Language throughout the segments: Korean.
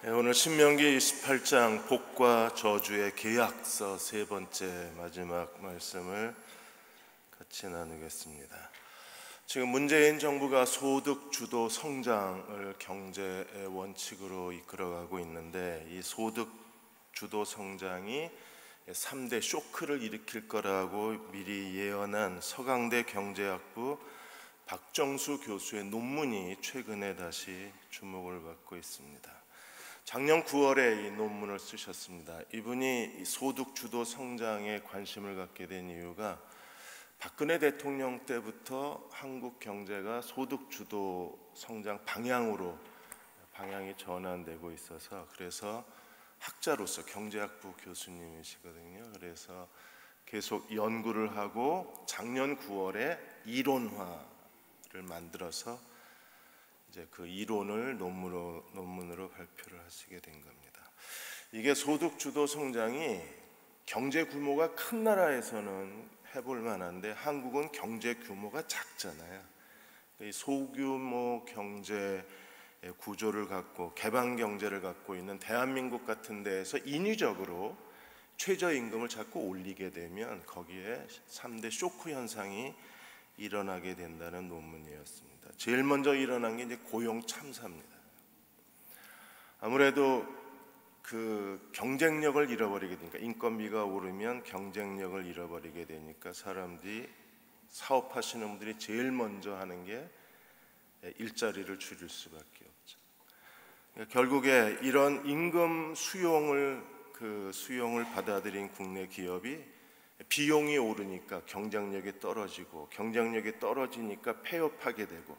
오늘 신명기 28장 복과 저주의 계약서 세 번째 마지막 말씀을 같이 나누겠습니다. 지금 문재인 정부가 소득 주도 성장을 경제의 원칙으로 이끌어가고 있는데, 이 소득 주도 성장이 3대 쇼크를 일으킬 거라고 미리 예언한 서강대 경제학부 박정수 교수의 논문이 최근에 다시 주목을 받고 있습니다. 작년 9월에 이 논문을 쓰셨습니다. 이분이 소득 주도 성장에 관심을 갖게 된 이유가 박근혜 대통령 때부터 한국 경제가 소득 주도 성장 방향이 전환되고 있어서, 그래서 학자로서 경제학부 교수님이시거든요. 그래서 계속 연구를 하고 작년 9월에 이론화를 만들어서 이제 그 이론을 논문으로 발표를 하시게 된 겁니다. 이게 소득 주도 성장이 경제 규모가 큰 나라에서는 해볼 만한데, 한국은 경제 규모가 작잖아요. 이 소규모 경제 구조를 갖고 개방 경제를 갖고 있는 대한민국 같은 데에서 인위적으로 최저임금을 자꾸 올리게 되면 거기에 3대 쇼크 현상이 일어나게 된다는 논문이었습니다. 제일 먼저 일어난 게 이제 고용 참사입니다. 아무래도 그 경쟁력을 잃어버리게 되니까, 인건비가 오르면 경쟁력을 잃어버리게 되니까 사람들이, 사업하시는 분들이 제일 먼저 하는 게 일자리를 줄일 수밖에 없죠. 그러니까 결국에 이런 임금 수용을 받아들인 국내 기업이 비용이 오르니까 경쟁력이 떨어지고, 경쟁력이 떨어지니까 폐업하게 되고,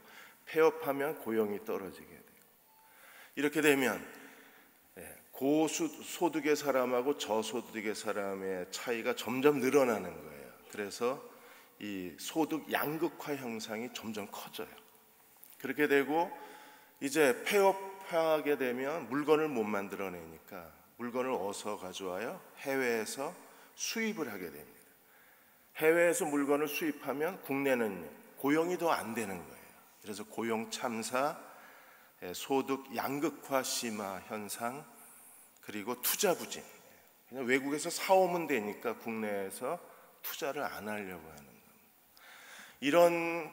폐업하면 고용이 떨어지게 되고, 이렇게 되면 고소득의 사람하고 저소득의 사람의 차이가 점점 늘어나는 거예요. 그래서 이 소득 양극화 현상이 점점 커져요. 그렇게 되고 이제 폐업하게 되면 물건을 못 만들어내니까 물건을 어디서 가져와요? 해외에서 수입을 하게 됩니다. 해외에서 물건을 수입하면 국내는 고용이 더 안 되는 거예요. 그래서 고용 참사, 소득 양극화 심화 현상, 그리고 투자 부진. 그냥 외국에서 사오면 되니까 국내에서 투자를 안 하려고 하는 겁니다. 이런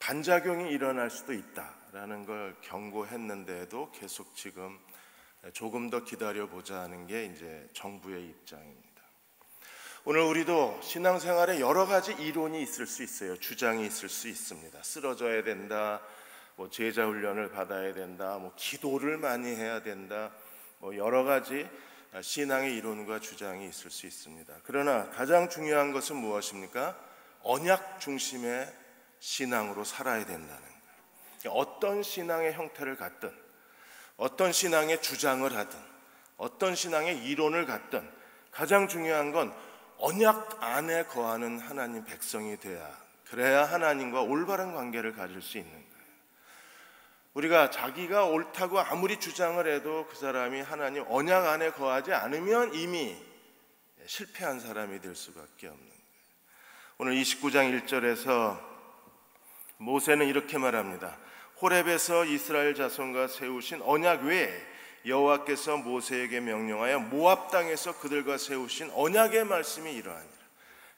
반작용이 일어날 수도 있다라는 걸 경고했는데도 계속 지금 조금 더 기다려보자 하는 게 이제 정부의 입장입니다. 오늘 우리도 신앙생활에 여러 가지 이론이 있을 수 있어요. 주장이 있을 수 있습니다. 쓰러져야 된다, 제자 훈련을 받아야 된다, 기도를 많이 해야 된다, 여러 가지 신앙의 이론과 주장이 있을 수 있습니다. 그러나 가장 중요한 것은 무엇입니까? 언약 중심의 신앙으로 살아야 된다는 거예요. 어떤 신앙의 형태를 갖든, 어떤 신앙의 주장을 하든, 어떤 신앙의 이론을 갖든, 가장 중요한 건 언약 안에 거하는 하나님 백성이 그래야 하나님과 올바른 관계를 가질 수 있는 거예요. 우리가 자기가 옳다고 아무리 주장을 해도 그 사람이 하나님 언약 안에 거하지 않으면 이미 실패한 사람이 될 수밖에 없는 거예요. 오늘 29장 1절에서 모세는 이렇게 말합니다. 호렙에서 이스라엘 자손과 세우신 언약 외에 여호와께서 모세에게 명령하여 모압 땅에서 그들과 세우신 언약의 말씀이 이러하니라.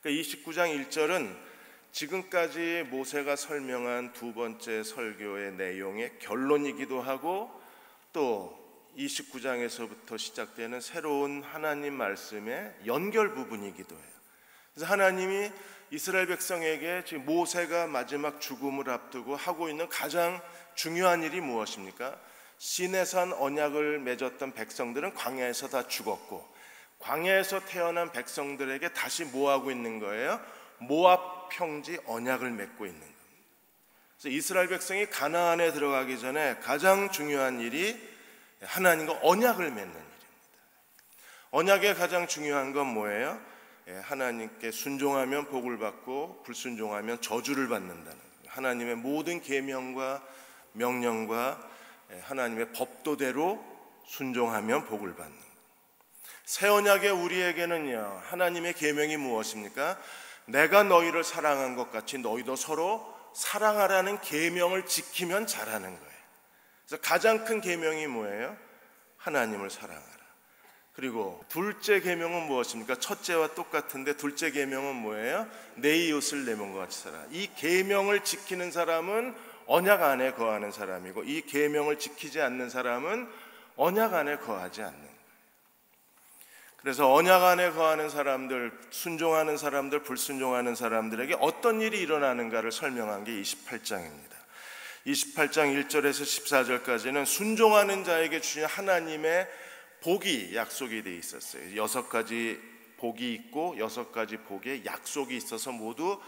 그러니까 29장 1절은 지금까지 모세가 설명한 두 번째 설교의 내용의 결론이기도 하고, 또 29장에서부터 시작되는 새로운 하나님 말씀의 연결 부분이기도 해요. 그래서 하나님이 이스라엘 백성에게 지금 모세가 마지막 죽음을 앞두고 하고 있는 가장 중요한 일이 무엇입니까? 시내산 언약을 맺었던 백성들은 광야에서 다 죽었고, 광야에서 태어난 백성들에게 다시 뭐 하고 있는 거예요? 모압 평지 언약을 맺고 있는 겁니다. 그래서 이스라엘 백성이 가나안에 들어가기 전에 가장 중요한 일이 하나님과 언약을 맺는 일입니다. 언약의 가장 중요한 건 뭐예요? 하나님께 순종하면 복을 받고 불순종하면 저주를 받는다는 거예요. 하나님의 모든 계명과 명령과 하나님의 법도대로 순종하면 복을 받는 거예요. 새 언약의 우리에게는요, 하나님의 계명이 무엇입니까? 내가 너희를 사랑한 것 같이 너희도 서로 사랑하라는 계명을 지키면 잘하는 거예요. 그래서 가장 큰 계명이 뭐예요? 하나님을 사랑하라. 그리고 둘째 계명은 무엇입니까? 첫째와 똑같은데 둘째 계명은 뭐예요? 내 이웃을 내 몸과 같이 살아. 이 계명을 지키는 사람은 언약 안에 거하는 사람이고, 이 계명을 지키지 않는 사람은 언약 안에 거하지 않는 거예요. 그래서 언약 안에 거하는 사람들, 순종하는 사람들, 불순종하는 사람들에게 어떤 일이 일어나는가를 설명한 게 28장입니다. 28장 1절에서 14절까지는 순종하는 자에게 주신 하나님의 복이 약속이 되어 있었어요. 6가지 복이 있고 6가지 복의 약속이 있어서 모두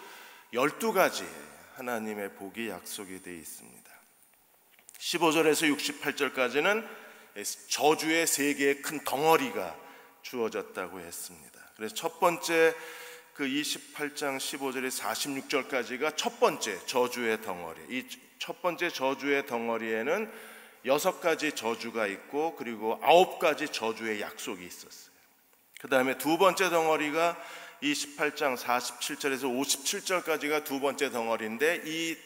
12가지 하나님의 복이 약속이 되어 있습니다. 15절에서 68절까지는 저주의 3개의 큰 덩어리가 주어졌다고 했습니다. 그래서 첫 번째 그 28장 15절에 46절까지가 첫 번째 저주의 덩어리. 이 첫 번째 저주의 덩어리에는 6가지 저주가 있고 그리고 9가지 저주의 약속이 있었어요. 그 다음에 두 번째 덩어리가 28장 47절에서 57절까지가 두 번째 덩어리인데, 이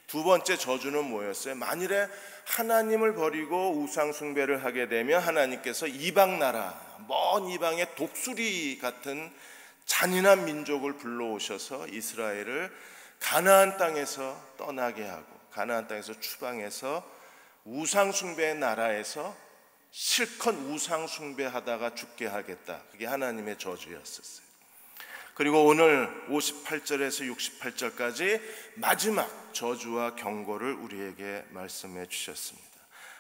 두 번째 저주는 뭐였어요? 만일에 하나님을 버리고 우상 숭배를 하게 되면 하나님께서 이방 나라, 먼 이방의 독수리 같은 잔인한 민족을 불러오셔서 이스라엘을 가나안 땅에서 떠나게 하고, 가나안 땅에서 추방해서 우상 숭배의 나라에서 실컷 우상 숭배하다가 죽게 하겠다. 그게 하나님의 저주였었어요. 그리고 오늘 58절에서 68절까지 마지막 저주와 경고를 우리에게 말씀해 주셨습니다.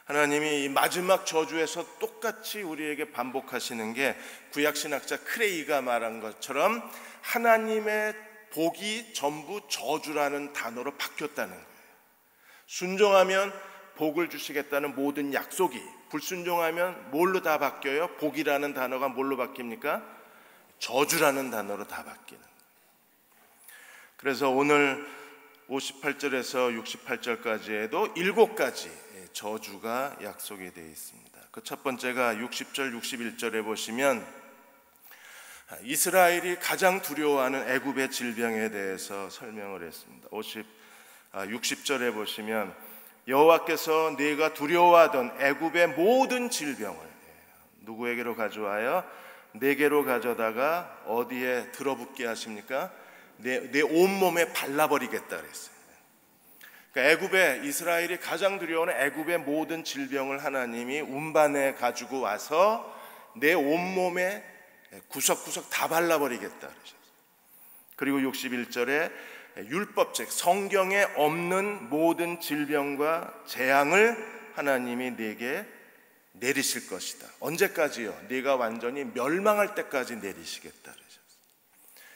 하나님이 이 마지막 저주에서 똑같이 우리에게 반복하시는 게 구약신학자 크레이가 말한 것처럼 하나님의 복이 전부 저주라는 단어로 바뀌었다는 거예요. 순종하면 복을 주시겠다는 모든 약속이, 불순종하면 뭘로 다 바뀌어요? 복이라는 단어가 뭘로 바뀝니까? 저주라는 단어로 다 바뀌는 거예요. 그래서 오늘 58절에서 68절까지에도 7가지 저주가 약속이 되어 있습니다. 그 첫 번째가 60절 61절에 보시면 이스라엘이 가장 두려워하는 애굽의 질병에 대해서 설명을 했습니다. 60절에 보시면 여호와께서 네가 두려워하던 애굽의 모든 질병을 누구에게로 가져와요? 내게로 가져다가 어디에 들어붙게 하십니까? 내 온몸에 발라버리겠다 그랬어요. 그러니까 애굽에, 이스라엘이 가장 두려워하는 애굽의 모든 질병을 하나님이 운반해 가지고 와서 내 온몸에 구석구석 다 발라버리겠다 그러셨어요. 그리고 61절에 율법책, 성경에 없는 모든 질병과 재앙을 하나님이 내게 내리실 것이다. 언제까지요? 네가 완전히 멸망할 때까지 내리시겠다 그러셨어요.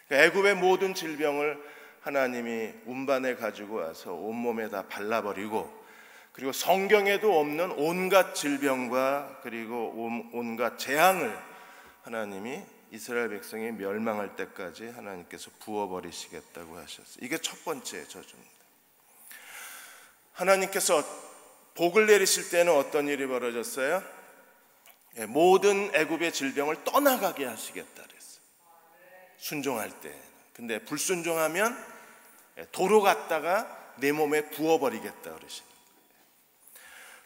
그러니까 애굽의 모든 질병을 하나님이 운반해 가지고 와서 온몸에 다 발라버리고, 그리고 성경에도 없는 온갖 질병과 그리고 온갖 재앙을 하나님이 이스라엘 백성이 멸망할 때까지 하나님께서 부어버리시겠다고 하셨어요. 이게 첫 번째 저주입니다. 하나님께서 복을 내리실 때는 어떤 일이 벌어졌어요? 모든 애굽의 질병을 떠나가게 하시겠다 그랬어요. 순종할 때. 근데 불순종하면 도로 갔다가 내 몸에 부어버리겠다 그러시는 거예요.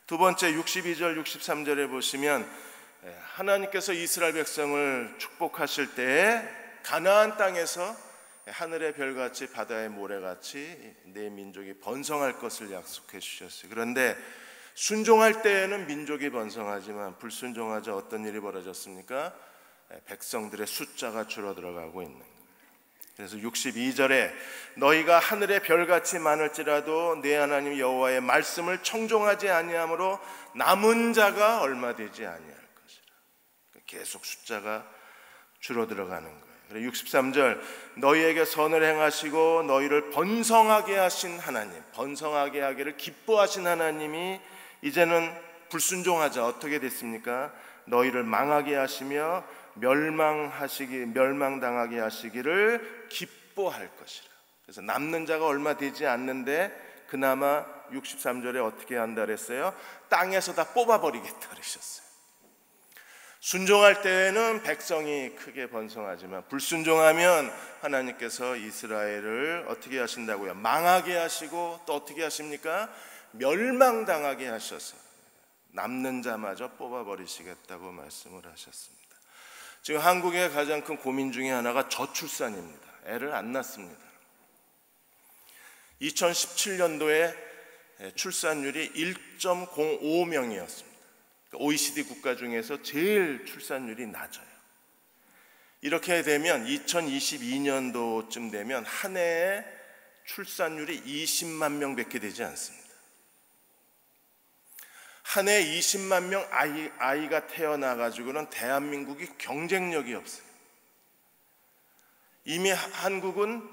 두 번째 62절 63절에 보시면 하나님께서 이스라엘 백성을 축복하실 때에 가나안 땅에서 하늘의 별같이 바다의 모래같이 내 민족이 번성할 것을 약속해 주셨어요. 그런데 순종할 때에는 민족이 번성하지만 불순종하자 어떤 일이 벌어졌습니까? 백성들의 숫자가 줄어들어가고 있는 거예요. 그래서 62절에 너희가 하늘의 별같이 많을지라도 내 하나님 여호와의 말씀을 청종하지 아니하므로 남은 자가 얼마 되지 아니할 것이라. 계속 숫자가 줄어들어가는 거예요. 그리고 63절 너희에게 선을 행하시고 너희를 번성하게 하신 하나님, 번성하게 하기를 기뻐하신 하나님이 이제는 불순종하자 어떻게 됐습니까? 너희를 망하게 하시며 멸망당하게 하시기를 기뻐할 것이라. 그래서 남는 자가 얼마 되지 않는데 그나마 63절에 어떻게 한다 그랬어요? 땅에서 다 뽑아버리겠다 그러셨어요. 순종할 때에는 백성이 크게 번성하지만 불순종하면 하나님께서 이스라엘을 어떻게 하신다고요? 망하게 하시고 또 어떻게 하십니까? 멸망당하게 하셔서 남는 자마저 뽑아버리시겠다고 말씀을 하셨습니다. 지금 한국의 가장 큰 고민 중에 하나가 저출산입니다. 애를 안 낳습니다. 2017년도에 출산율이 1.05명이었습니다. OECD 국가 중에서 제일 출산율이 낮아요. 이렇게 되면 2022년도쯤 되면 한 해에 출산율이 20만 명밖에 되지 않습니다. 한 해에 20만 명 아이가 태어나가지고는 대한민국이 경쟁력이 없어요. 이미 한국은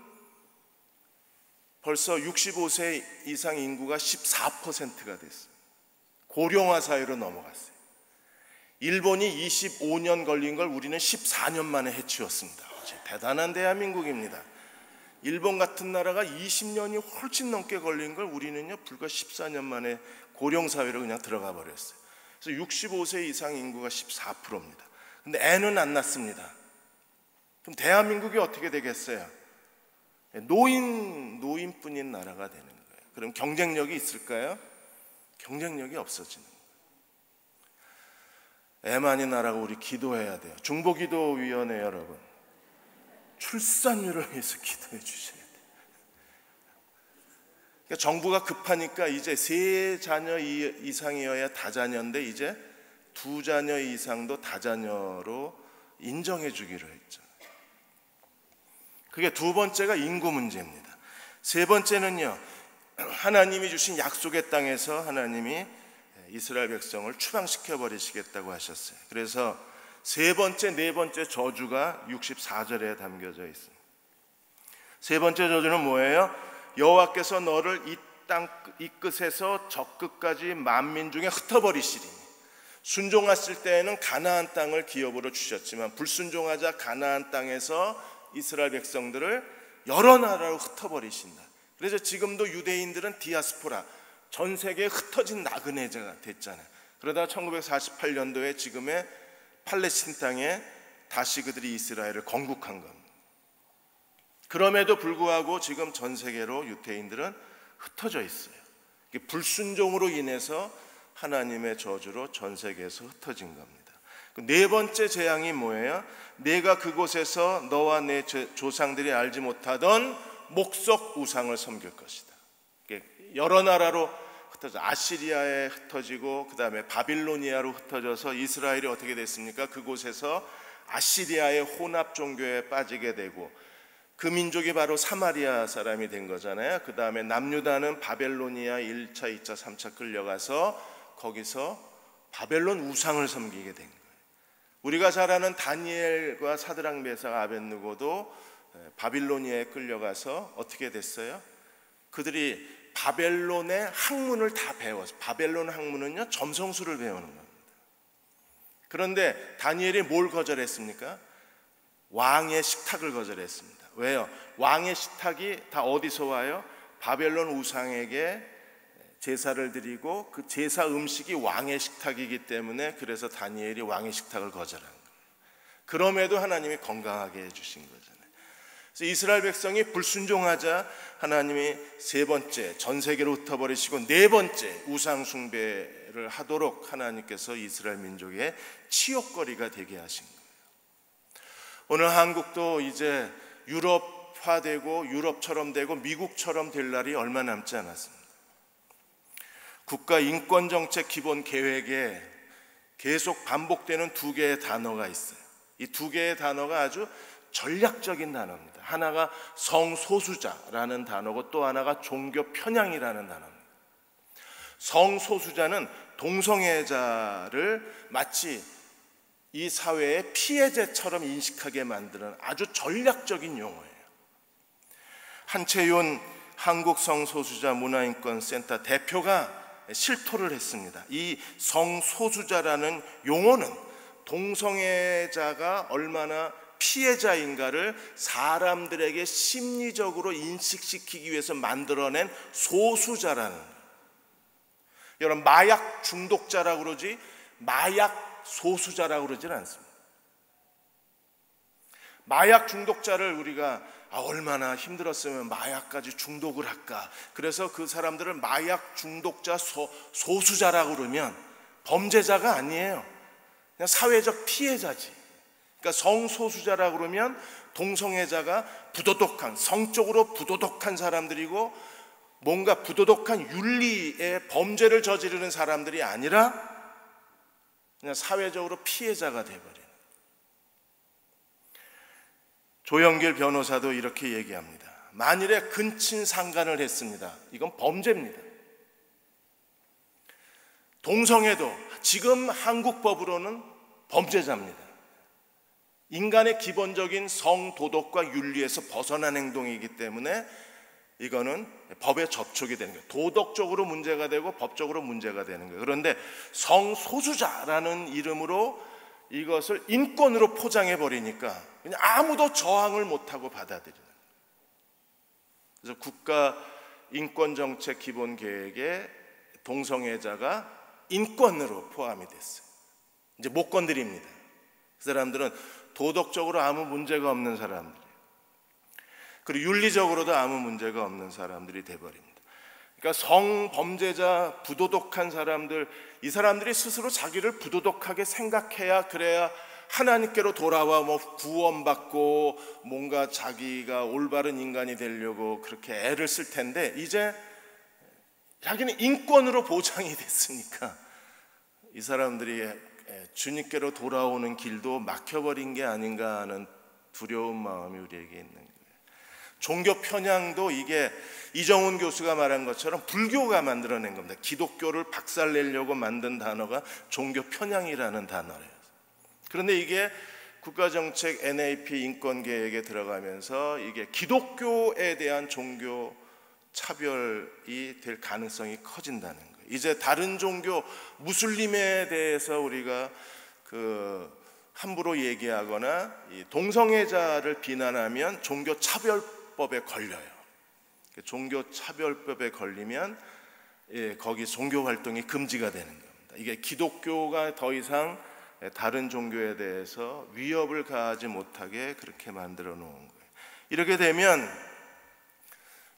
벌써 65세 이상 인구가 14%가 됐어요. 고령화 사회로 넘어갔어요. 일본이 25년 걸린 걸 우리는 14년 만에 해치웠습니다. 대단한 대한민국입니다. 일본 같은 나라가 20년이 훨씬 넘게 걸린 걸 우리는요 불과 14년 만에 고령 사회로 그냥 들어가 버렸어요. 그래서 65세 이상 인구가 14%입니다. 근데 애는 안 낳습니다. 그럼 대한민국이 어떻게 되겠어요? 노인뿐인 나라가 되는 거예요. 그럼 경쟁력이 있을까요? 경쟁력이 없어지는 거예요. 애 많은 나라가 우리 기도해야 돼요. 중보기도위원회 여러분, 출산율을 위해서 기도해 주셔야 돼요. 그러니까 정부가 급하니까 이제 3자녀 이상이어야 다자녀인데 이제 2자녀 이상도 다자녀로 인정해 주기로 했잖아요. 그게 두 번째가 인구 문제입니다. 세 번째는요, 하나님이 주신 약속의 땅에서 하나님이 이스라엘 백성을 추방시켜 버리시겠다고 하셨어요. 그래서 세 번째, 네 번째 저주가 64절에 담겨져 있습니다. 세 번째 저주는 뭐예요? 여호와께서 너를 이 땅 이 끝에서 저 끝까지 만민 중에 흩어버리시리니. 순종했을 때에는 가나안 땅을 기업으로 주셨지만 불순종하자 가나안 땅에서 이스라엘 백성들을 여러 나라로 흩어버리신다. 그래서 지금도 유대인들은 디아스포라, 전 세계에 흩어진 나그네가 됐잖아요. 그러다 1948년도에 지금의 팔레스틴 땅에 다시 그들이 이스라엘을 건국한 겁니다. 그럼에도 불구하고 지금 전 세계로 유대인들은 흩어져 있어요. 불순종으로 인해서 하나님의 저주로 전 세계에서 흩어진 겁니다. 네 번째 재앙이 뭐예요? 내가 그곳에서 너와 내 조상들이 알지 못하던 목석 우상을 섬길 것이다. 여러 나라로 흩어져 아시리아에 흩어지고 그 다음에 바빌로니아로 흩어져서 이스라엘이 어떻게 됐습니까? 그곳에서 아시리아의 혼합 종교에 빠지게 되고 그 민족이 바로 사마리아 사람이 된 거잖아요. 그 다음에 남유다는 바벨로니아 1차, 2차, 3차 끌려가서 거기서 바벨론 우상을 섬기게 된 거예요. 우리가 잘 아는 다니엘과 사드락 메삭 아벳느고도 바빌로니아에 끌려가서 어떻게 됐어요? 그들이 바벨론의 학문을 다 배워서, 바벨론 학문은요 점성술을 배우는 겁니다. 그런데 다니엘이 뭘 거절했습니까? 왕의 식탁을 거절했습니다. 왜요? 왕의 식탁이 다 어디서 와요? 바벨론 우상에게 제사를 드리고 그 제사 음식이 왕의 식탁이기 때문에 그래서 다니엘이 왕의 식탁을 거절한 거예요. 그럼에도 하나님이 건강하게 해주신 거잖아요. 그래서 이스라엘 백성이 불순종하자 하나님이 세 번째 전 세계로 흩어버리시고 네 번째 우상 숭배를 하도록 하나님께서 이스라엘 민족의 치욕거리가 되게 하신 거예요. 오늘 한국도 이제 유럽화되고 유럽처럼 되고 미국처럼 될 날이 얼마 남지 않았습니다. 국가 인권정책 기본 계획에 계속 반복되는 두 개의 단어가 있어요. 이 두 개의 단어가 아주 전략적인 단어입니다. 하나가 성소수자라는 단어고 또 하나가 종교 편향이라는 단어입니다. 성소수자는 동성애자를 마치 이 사회의 피해자처럼 인식하게 만드는 아주 전략적인 용어예요. 한채윤 한국성소수자 문화인권센터 대표가 실토를 했습니다. 이 성소수자라는 용어는 동성애자가 얼마나 피해자인가를 사람들에게 심리적으로 인식시키기 위해서 만들어낸 소수자라는 거예요. 여러분, 마약 중독자라고 그러지 마약 소수자라고 그러지는 않습니다. 마약 중독자를 우리가 얼마나 힘들었으면 마약까지 중독을 할까, 그래서 그 사람들을 마약 중독자 소수자라고 그러면 범죄자가 아니에요. 그냥 사회적 피해자지. 그러니까 성소수자라 그러면 동성애자가 부도덕한, 성적으로 부도덕한 사람들이고 뭔가 부도덕한 윤리의 범죄를 저지르는 사람들이 아니라 그냥 사회적으로 피해자가 돼버리는. 조영길 변호사도 이렇게 얘기합니다. 만일에 근친상간을 했습니다. 이건 범죄입니다. 동성애도 지금 한국 법으로는 범죄자입니다. 인간의 기본적인 성도덕과 윤리에서 벗어난 행동이기 때문에 이거는 법에 접촉이 되는 거예요. 도덕적으로 문제가 되고 법적으로 문제가 되는 거예요. 그런데 성소수자라는 이름으로 이것을 인권으로 포장해 버리니까 그냥 아무도 저항을 못하고 받아들이는 거예요. 그래서 국가 인권정책 기본계획에 동성애자가 인권으로 포함이 됐어요. 이제 못 건드립니다. 그 사람들은 도덕적으로 아무 문제가 없는 사람들이에요. 그리고 윤리적으로도 아무 문제가 없는 사람들이 돼버립니다. 그러니까 성범죄자, 부도덕한 사람들, 이 사람들이 스스로 자기를 부도덕하게 생각해야 그래야 하나님께로 돌아와 구원받고 뭔가 자기가 올바른 인간이 되려고 그렇게 애를 쓸 텐데, 이제 자기는 인권으로 보장이 됐으니까 이 사람들이 주님께로 돌아오는 길도 막혀버린 게 아닌가 하는 두려운 마음이 우리에게 있는 거예요. 종교 편향도 이게 이정훈 교수가 말한 것처럼 불교가 만들어낸 겁니다. 기독교를 박살내려고 만든 단어가 종교 편향이라는 단어예요. 그런데 이게 국가정책 NAP 인권계획에 들어가면서 이게 기독교에 대한 종교 차별이 될 가능성이 커진다는 거예요. 이제 다른 종교, 무슬림에 대해서 우리가 함부로 얘기하거나 동성애자를 비난하면 종교 차별법에 걸려요. 종교 차별법에 걸리면 거기 종교 활동이 금지가 되는 겁니다. 이게 기독교가 더 이상 다른 종교에 대해서 위협을 가하지 못하게 그렇게 만들어 놓은 거예요. 이렇게 되면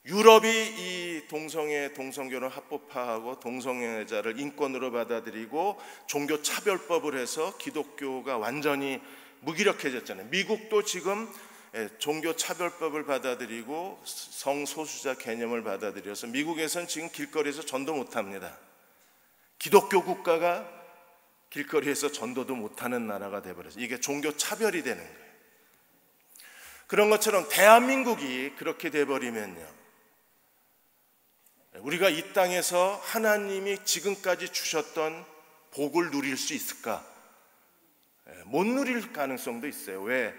유럽이 이 동성결혼 합법화하고 동성애자를 인권으로 받아들이고 종교 차별법을 해서 기독교가 완전히 무기력해졌잖아요. 미국도 지금 종교 차별법을 받아들이고 성소수자 개념을 받아들여서 미국에서는 지금 길거리에서 전도 못합니다. 기독교 국가가 길거리에서 전도도 못하는 나라가 돼버렸어요. 이게 종교 차별이 되는 거예요. 그런 것처럼 대한민국이 그렇게 돼버리면요, 우리가 이 땅에서 하나님이 지금까지 주셨던 복을 누릴 수 있을까? 못 누릴 가능성도 있어요. 왜?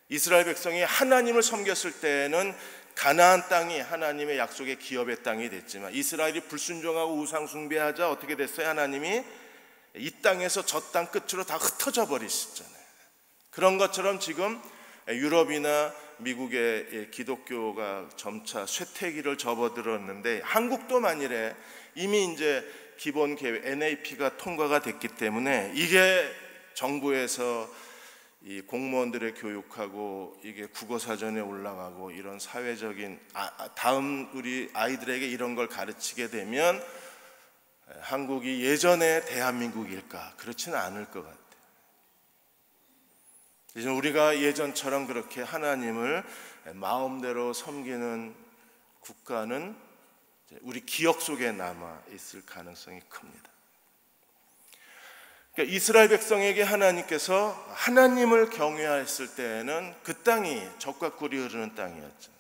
이스라엘 백성이 하나님을 섬겼을 때는 가나안 땅이 하나님의 약속의 기업의 땅이 됐지만 이스라엘이 불순종하고 우상 숭배하자 어떻게 됐어요? 하나님이 이 땅에서 저 땅 끝으로 다 흩어져 버리셨잖아요. 그런 것처럼 지금 유럽이나 미국의 기독교가 점차 쇠퇴기를 접어들었는데 한국도 만일에 이미 이제 기본 계획 NAP가 통과가 됐기 때문에 이게 정부에서 이 공무원들의 교육하고 이게 국어사전에 올라가고 이런 사회적인 다음 우리 아이들에게 이런 걸 가르치게 되면 한국이 예전의 대한민국일까? 그렇지는 않을 것 같아요. 이제 우리가 예전처럼 그렇게 하나님을 마음대로 섬기는 국가는 우리 기억 속에 남아 있을 가능성이 큽니다. 그러니까 이스라엘 백성에게 하나님께서 하나님을 경외했을 때에는 그 땅이 젖과 꿀이 흐르는 땅이었죠.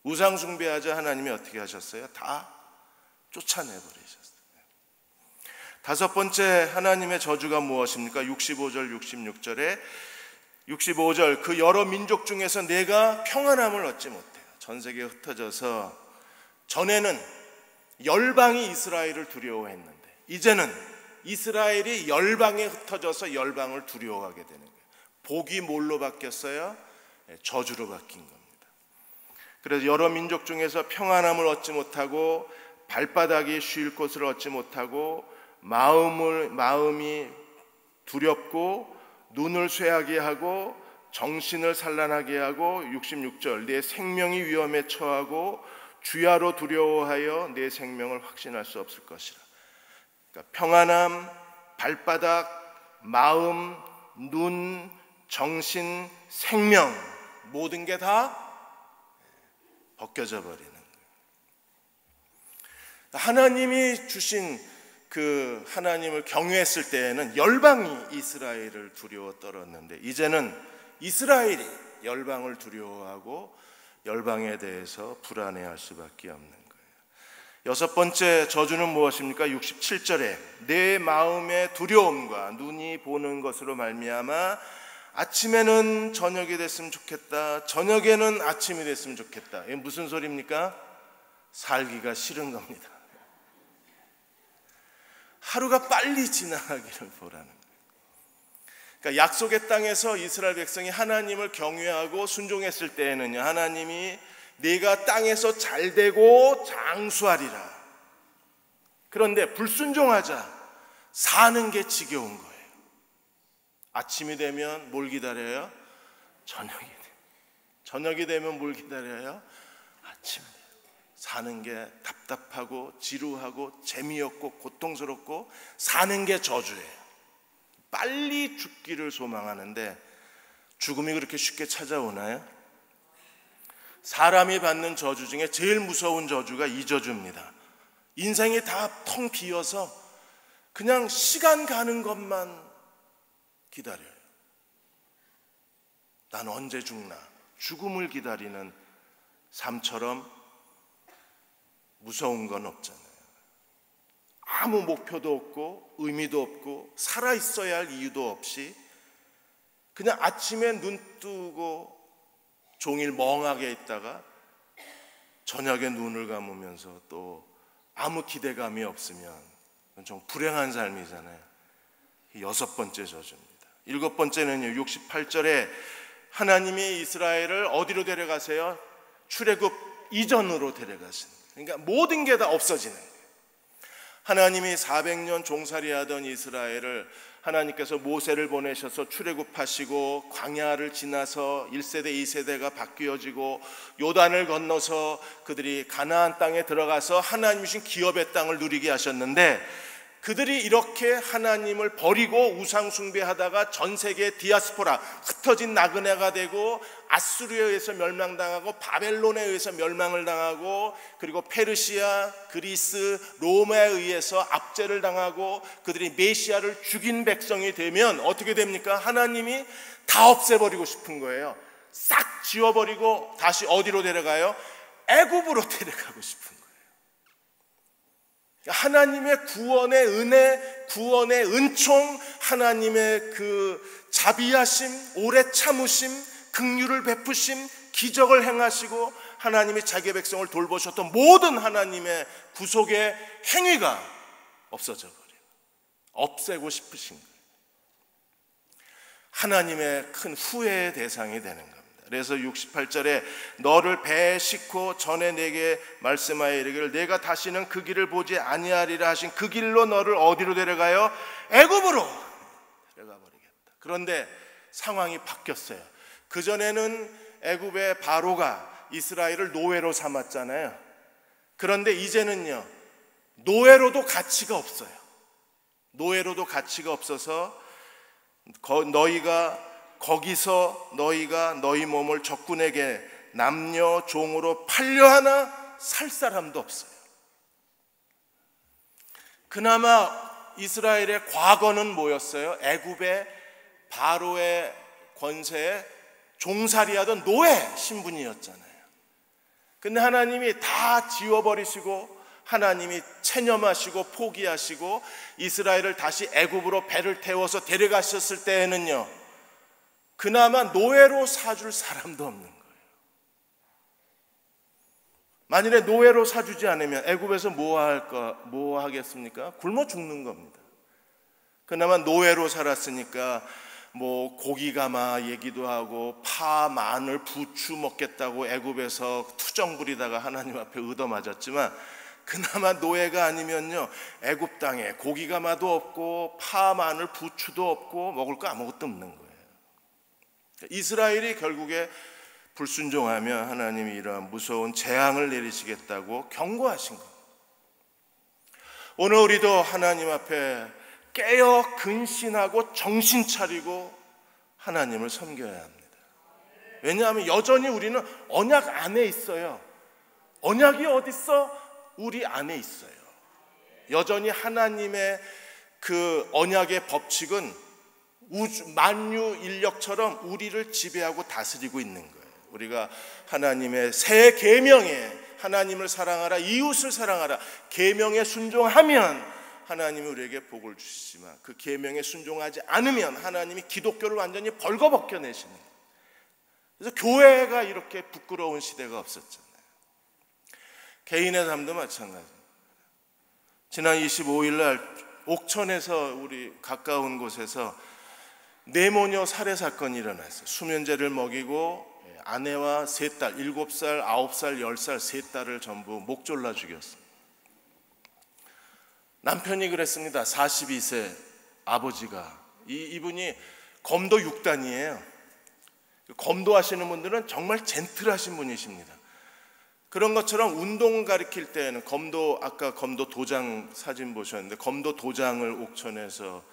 우상 숭배하자 하나님이 어떻게 하셨어요? 다 쫓아내버리셨어요. 다섯 번째 하나님의 저주가 무엇입니까? 65절 66절에 65절 그 여러 민족 중에서 내가 평안함을 얻지 못해요. 전 세계에 흩어져서 전에는 열방이 이스라엘을 두려워했는데 이제는 이스라엘이 열방에 흩어져서 열방을 두려워하게 되는 거예요. 복이 뭘로 바뀌었어요? 저주로 바뀐 겁니다. 그래서 여러 민족 중에서 평안함을 얻지 못하고 발바닥이 쉴 곳을 얻지 못하고 마음이 두렵고 눈을 쇠하게 하고 정신을 산란하게 하고 66절 내 생명이 위험에 처하고 주야로 두려워하여 내 생명을 확신할 수 없을 것이라. 그러니까 평안함, 발바닥, 마음, 눈, 정신, 생명 모든 게 다 벗겨져 버리는 거예요. 하나님이 주신 그 하나님을 경외했을 때에는 열방이 이스라엘을 두려워 떨었는데 이제는 이스라엘이 열방을 두려워하고 열방에 대해서 불안해할 수밖에 없는 거예요. 여섯 번째 저주는 무엇입니까? 67절에 내 마음의 두려움과 눈이 보는 것으로 말미암아 아침에는 저녁이 됐으면 좋겠다, 저녁에는 아침이 됐으면 좋겠다. 이게 무슨 소리입니까? 살기가 싫은 겁니다. 하루가 빨리 지나가기를 보라는 거예요. 그러니까 약속의 땅에서 이스라엘 백성이 하나님을 경외하고 순종했을 때에는요, 하나님이 네가 땅에서 잘되고 장수하리라. 그런데 불순종하자 사는 게 지겨운 거예요. 아침이 되면 뭘 기다려요? 저녁이 되면 뭘 기다려요? 아침. 사는 게 답답하고 지루하고 재미없고 고통스럽고 사는 게 저주예요. 빨리 죽기를 소망하는데 죽음이 그렇게 쉽게 찾아오나요? 사람이 받는 저주 중에 제일 무서운 저주가 이 저주입니다. 인생이 다 텅 비어서 그냥 시간 가는 것만 기다려요. 난 언제 죽나? 죽음을 기다리는 삶처럼 무서운 건 없잖아요. 아무 목표도 없고 의미도 없고 살아있어야 할 이유도 없이 그냥 아침에 눈 뜨고 종일 멍하게 있다가 저녁에 눈을 감으면서 또 아무 기대감이 없으면 그건 좀 불행한 삶이잖아요. 여섯 번째 저주입니다. 일곱 번째는요, 68절에 하나님이 이스라엘을 어디로 데려가세요? 출애굽 이전으로 데려가시는 거예요. 그러니까 모든 게 다 없어지는 거예요. 하나님이 400년 종살이하던 이스라엘을 하나님께서 모세를 보내셔서 출애굽하시고 광야를 지나서 1세대 2세대가 바뀌어지고 요단을 건너서 그들이 가나안 땅에 들어가서 하나님 주신 기업의 땅을 누리게 하셨는데 그들이 이렇게 하나님을 버리고 우상 숭배하다가 전 세계 디아스포라 흩어진 나그네가 되고 아수르에 의해서 멸망당하고 바벨론에 의해서 멸망을 당하고 그리고 페르시아, 그리스, 로마에 의해서 압제를 당하고 그들이 메시아를 죽인 백성이 되면 어떻게 됩니까? 하나님이 다 없애버리고 싶은 거예요. 싹 지워버리고 다시 어디로 데려가요? 애굽으로 데려가고 싶은 거예요. 하나님의 구원의 은혜, 구원의 은총, 하나님의 그 자비하심, 오래 참으심, 긍휼을 베푸심, 기적을 행하시고 하나님이 자기 백성을 돌보셨던 모든 하나님의 구속의 행위가 없어져 버려요. 없애고 싶으신 거예요. 하나님의 큰 후회의 대상이 되는 겁니다. 그래서 68절에 너를 배에 싣고 전에 내게 말씀하여 이르기를 내가 다시는 그 길을 보지 아니하리라 하신 그 길로 너를 어디로 데려가요? 애굽으로 데려가 버리겠다. 그런데 상황이 바뀌었어요. 그전에는 애굽의 바로가 이스라엘을 노예로 삼았잖아요. 그런데 이제는요, 노예로도 가치가 없어요. 노예로도 가치가 없어서 거기서 너희가 너희 몸을 적군에게 남녀 종으로 팔려 하나 살 사람도 없어요. 그나마 이스라엘의 과거는 뭐였어요? 애굽의 바로의 권세에 종살이하던 노예 신분이었잖아요. 근데 하나님이 다 지워버리시고 하나님이 체념하시고 포기하시고 이스라엘을 다시 애굽으로 배를 태워서 데려가셨을 때에는요, 그나마 노예로 사줄 사람도 없는 거예요. 만일에 노예로 사주지 않으면 애굽에서 뭐 하겠습니까? 굶어 죽는 겁니다. 그나마 노예로 살았으니까 뭐 고기가마 얘기도 하고 파, 마늘, 부추 먹겠다고 애굽에서 투정 부리다가 하나님 앞에 얻어맞았지만 그나마 노예가 아니면요, 애굽 땅에 고기가마도 없고 파, 마늘, 부추도 없고 먹을 거 아무것도 없는 거예요. 이스라엘이 결국에 불순종하면 하나님이 이러한 무서운 재앙을 내리시겠다고 경고하신 겁니다. 오늘 우리도 하나님 앞에 깨어 근신하고 정신 차리고 하나님을 섬겨야 합니다. 왜냐하면 여전히 우리는 언약 안에 있어요. 언약이 어디 있어? 우리 안에 있어요. 여전히 하나님의 그 언약의 법칙은 만유 인력처럼 우리를 지배하고 다스리고 있는 거예요. 우리가 하나님의 새 계명에 하나님을 사랑하라, 이웃을 사랑하라 계명에 순종하면 하나님이 우리에게 복을 주시지만 그 계명에 순종하지 않으면 하나님이 기독교를 완전히 벌거벗겨 내시는 거예요. 그래서 교회가 이렇게 부끄러운 시대가 없었잖아요. 개인의 삶도 마찬가지입니다. 지난 25일 날 옥천에서 우리 가까운 곳에서 내모녀 살해 사건이 일어났어요. 수면제를 먹이고 아내와 세 딸, 7살, 9살, 10살 세 딸을 전부 목 졸라 죽였습니다. 남편이 그랬습니다. 42세 아버지가 이분이 검도 6단이에요. 검도하시는 분들은 정말 젠틀하신 분이십니다. 그런 것처럼 운동을 가리킬 때는 검도, 아까 검도 도장 사진 보셨는데 검도 도장을 옥천에서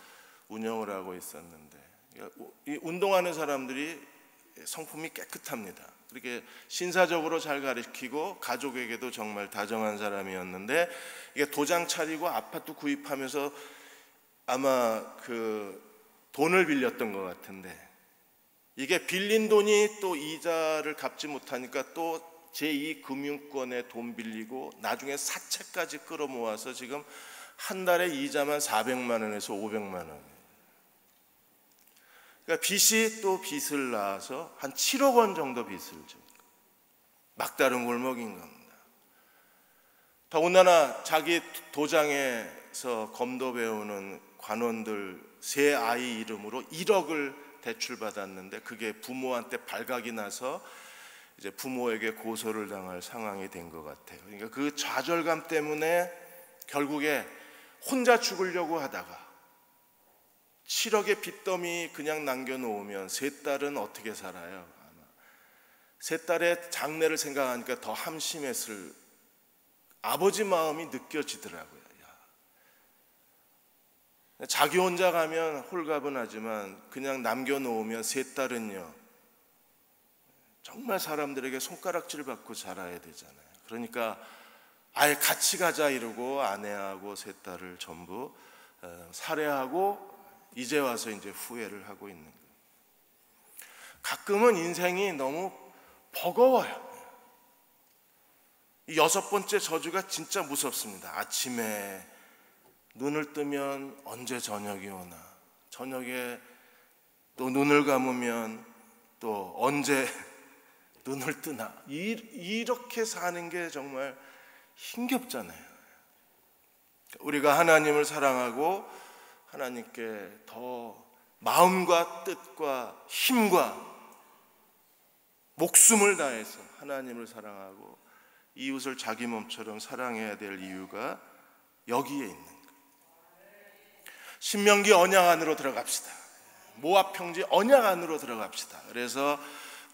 운영을 하고 있었는데 이 운동하는 사람들이 성품이 깨끗합니다. 그렇게 신사적으로 잘 가르치고 가족에게도 정말 다정한 사람이었는데 이게 도장 차리고 아파트 구입하면서 아마 그 돈을 빌렸던 것 같은데 이게 빌린 돈이 또 이자를 갚지 못하니까 또 제2금융권에 돈 빌리고 나중에 사채까지 끌어모아서 지금 한 달에 이자만 400만 원에서 500만 원. 그러니까 빚이 또 빚을 낳아서 한 7억 원 정도 빚을 줍니다. 막다른 골목인 겁니다. 더군다나 자기 도장에서 검도 배우는 관원들 세 아이 이름으로 1억을 대출받았는데 그게 부모한테 발각이 나서 이제 부모에게 고소를 당할 상황이 된 것 같아요. 그러니까 그 좌절감 때문에 결국에 혼자 죽으려고 하다가 7억의 빚더미 그냥 남겨놓으면 세 딸은 어떻게 살아요? 아마 세 딸의 장래를 생각하니까 더 함심했을 아버지 마음이 느껴지더라고요. 자기 혼자 가면 홀가분하지만 그냥 남겨놓으면 세 딸은요 정말 사람들에게 손가락질 받고 자라야 되잖아요. 그러니까 아예 같이 가자 이러고 아내하고 세 딸을 전부 살해하고 이제 와서 이제 후회를 하고 있는 거예요. 가끔은 인생이 너무 버거워요. 이 6번째 저주가 진짜 무섭습니다. 아침에 눈을 뜨면 언제 저녁이 오나, 저녁에 또 눈을 감으면 또 언제 눈을 뜨나, 이렇게 사는 게 정말 힘겹잖아요. 우리가 하나님을 사랑하고 하나님께 더 마음과 뜻과 힘과 목숨을 다해서 하나님을 사랑하고 이웃을 자기 몸처럼 사랑해야 될 이유가 여기에 있는 거예요. 신명기 언약 안으로 들어갑시다. 모압 평지 언약 안으로 들어갑시다. 그래서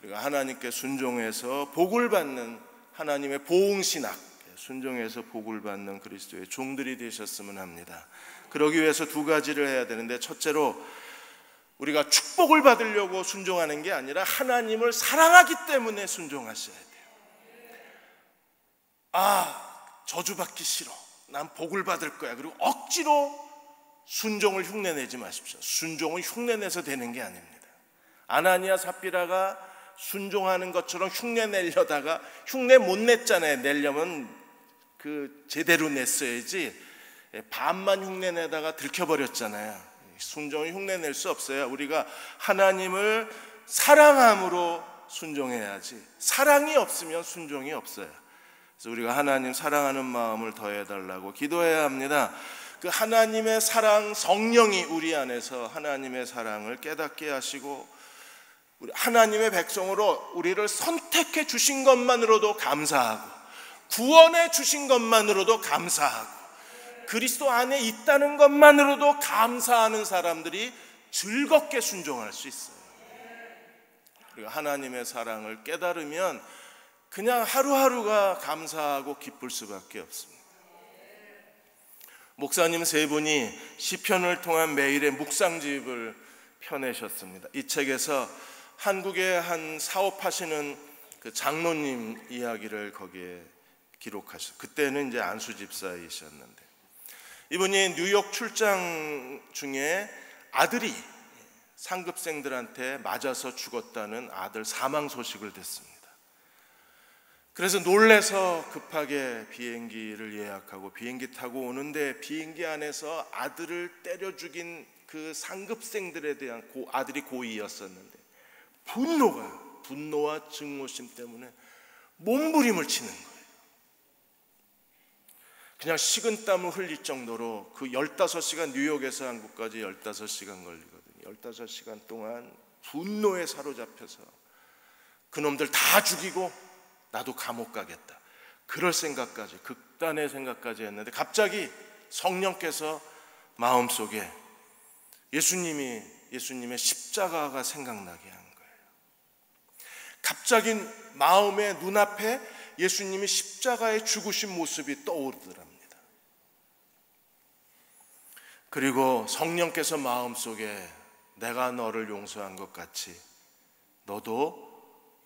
우리가 하나님께 순종해서 복을 받는 하나님의 보응신학, 순종해서 복을 받는 그리스도의 종들이 되셨으면 합니다. 그러기 위해서 두 가지를 해야 되는데, 첫째로 우리가 축복을 받으려고 순종하는 게 아니라 하나님을 사랑하기 때문에 순종하셔야 돼요. 저주받기 싫어, 난 복을 받을 거야, 그리고 억지로 순종을 흉내내지 마십시오. 순종은 흉내내서 되는 게 아닙니다. 아나니아 삽비라가 순종하는 것처럼 흉내내려다가 흉내 못 냈잖아요. 내려면 그 제대로 냈어야지 반만 흉내내다가 들켜버렸잖아요. 순종이 흉내낼 수 없어요. 우리가 하나님을 사랑함으로 순종해야지, 사랑이 없으면 순종이 없어요. 그래서 우리가 하나님 사랑하는 마음을 더해달라고 기도해야 합니다. 그 하나님의 사랑, 성령이 우리 안에서 하나님의 사랑을 깨닫게 하시고 우리 하나님의 백성으로 우리를 선택해 주신 것만으로도 감사하고 구원해 주신 것만으로도 감사하고 그리스도 안에 있다는 것만으로도 감사하는 사람들이 즐겁게 순종할 수 있어요. 그리고 하나님의 사랑을 깨달으면 그냥 하루하루가 감사하고 기쁠 수밖에 없습니다. 목사님 세 분이 시편을 통한 매일의 묵상집을 펴내셨습니다. 이 책에서 한국의 한 사업하시는 그 장로님 이야기를 거기에 기록하셨어요. 그때는 이제 안수 집사이셨는데, 이분이 뉴욕 출장 중에 아들이 상급생들한테 맞아서 죽었다는 아들 사망 소식을 듣습니다. 그래서 놀래서 급하게 비행기를 예약하고 비행기 타고 오는데, 비행기 안에서 아들을 때려 죽인 그 상급생들에 대한 아들이 고이였었는데 분노와 증오심 때문에 몸부림을 치는 거예요. 그냥 식은땀을 흘릴 정도로 그 15시간, 뉴욕에서 한국까지 15시간 걸리거든요. 15시간 동안 분노에 사로잡혀서 그놈들 다 죽이고 나도 감옥 가겠다, 그럴 생각까지, 극단의 생각까지 했는데, 갑자기 성령께서 마음속에 예수님의 십자가가 생각나게 한 거예요. 갑자기 마음의 눈앞에 예수님이 십자가에 죽으신 모습이 떠오르더랍니다. 그리고 성령께서 마음속에 내가 너를 용서한 것 같이 너도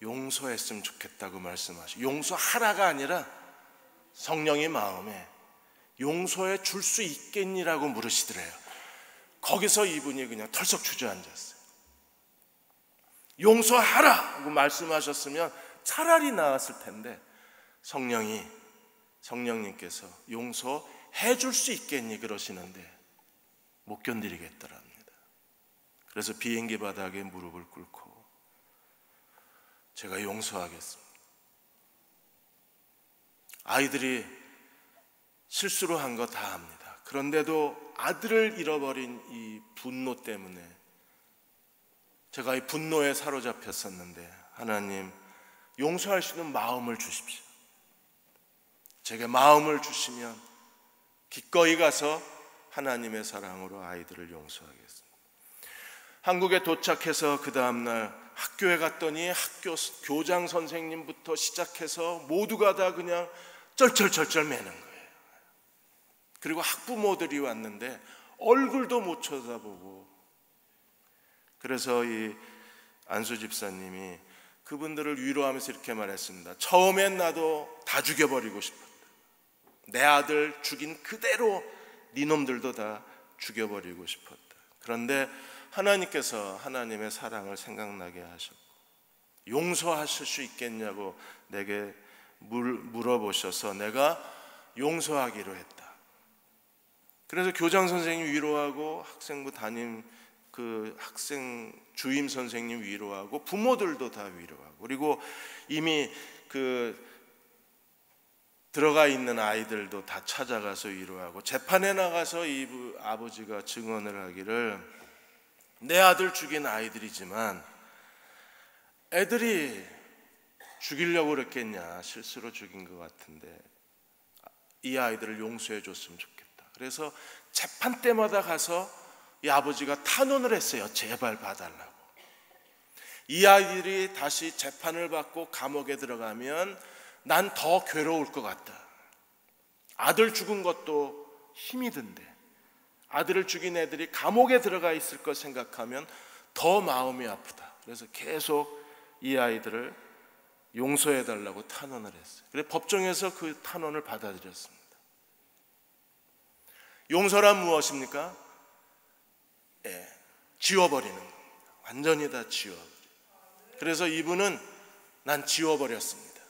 용서했으면 좋겠다고 말씀하시고, 용서하라가 아니라 성령의 마음에 용서해 줄 수 있겠니라고 물으시더래요. 거기서 이분이 그냥 털썩 주저앉았어요. 용서하라고 말씀하셨으면 차라리 나았을 텐데, 성령님께서 용서해 줄 수 있겠니 그러시는데 못 견디겠더랍니다. 그래서 비행기 바닥에 무릎을 꿇고 제가 용서하겠습니다. 아이들이 실수로 한 거 다 압니다. 그런데도 아들을 잃어버린 이 분노 때문에 제가 이 분노에 사로잡혔었는데, 하나님 용서할 수 있는 마음을 주십시오. 제게 마음을 주시면 기꺼이 가서 하나님의 사랑으로 아이들을 용서하겠습니다. 한국에 도착해서 그 다음날 학교에 갔더니 학교 교장 선생님부터 시작해서 모두가 다 그냥 쩔쩔쩔쩔 매는 거예요. 그리고 학부모들이 왔는데 얼굴도 못 쳐다보고, 그래서 이 안수 집사님이 그분들을 위로하면서 이렇게 말했습니다. 처음엔 나도 다 죽여버리고 싶었다. 내 아들 죽인 그대로 니놈들도 다 죽여버리고 싶었다. 그런데 하나님께서 하나님의 사랑을 생각나게 하셨고, 용서하실 수 있겠냐고 내게 물어보셔서 내가 용서하기로 했다. 그래서 교장 선생님 위로하고 학생부 담임 그 학생 주임 선생님 위로하고 부모들도 다 위로하고, 그리고 이미 그 들어가 있는 아이들도 다 찾아가서 위로하고, 재판에 나가서 이 아버지가 증언을 하기를, 내 아들 죽인 아이들이지만 애들이 죽이려고 그랬겠냐, 실수로 죽인 것 같은데 이 아이들을 용서해 줬으면 좋겠다. 그래서 재판 때마다 가서 이 아버지가 탄원을 했어요. 제발 봐달라고. 이 아이들이 다시 재판을 받고 감옥에 들어가면 난 더 괴로울 것 같다. 아들 죽은 것도 힘이 든데 아들을 죽인 애들이 감옥에 들어가 있을 것 생각하면 더 마음이 아프다. 그래서 계속 이 아이들을 용서해달라고 탄원을 했어요. 그래서 법정에서 그 탄원을 받아들였습니다. 용서란 무엇입니까? 지워버리는 겁니다. 완전히 다 지워버려요. 그래서 이분은 난 지워버렸습니다.